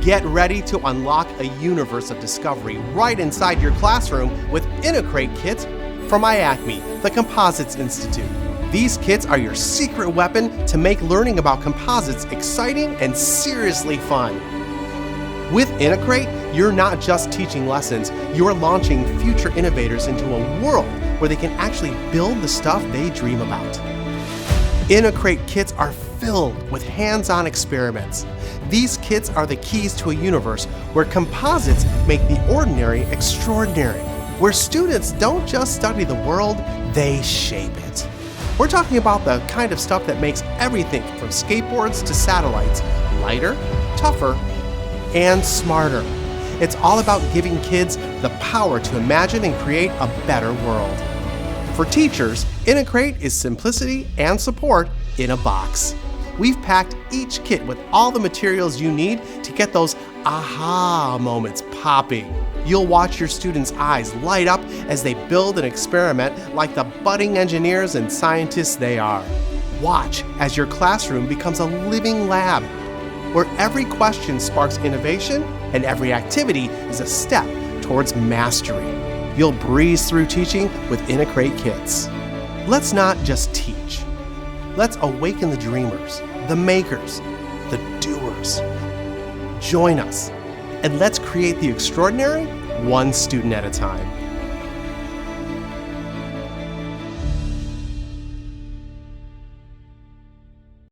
Get ready to unlock a universe of discovery right inside your classroom with InnoCrate kits from IACME, the Composites Institute. These kits are your secret weapon to make learning about composites exciting and seriously fun. With InnoCrate, you're not just teaching lessons, you're launching future innovators into a world where they can actually build the stuff they dream about. InnoCrate kits are filled with hands-on experiments. These kits are the keys to a universe where composites make the ordinary extraordinary, where students don't just study the world, they shape it. We're talking about the kind of stuff that makes everything from skateboards to satellites lighter, tougher, and smarter. It's all about giving kids the power to imagine and create a better world. For teachers, InnoCrate is simplicity and support in a box. We've packed each kit with all the materials you need to get those aha moments popping. You'll watch your students' eyes light up as they build and experiment like the budding engineers and scientists they are. Watch as your classroom becomes a living lab, where every question sparks innovation and every activity is a step towards mastery. You'll breeze through teaching with InnoCrate kits. Let's not just teach. Let's awaken the dreamers, the makers, the doers. Join us, and let's create the extraordinary one student at a time.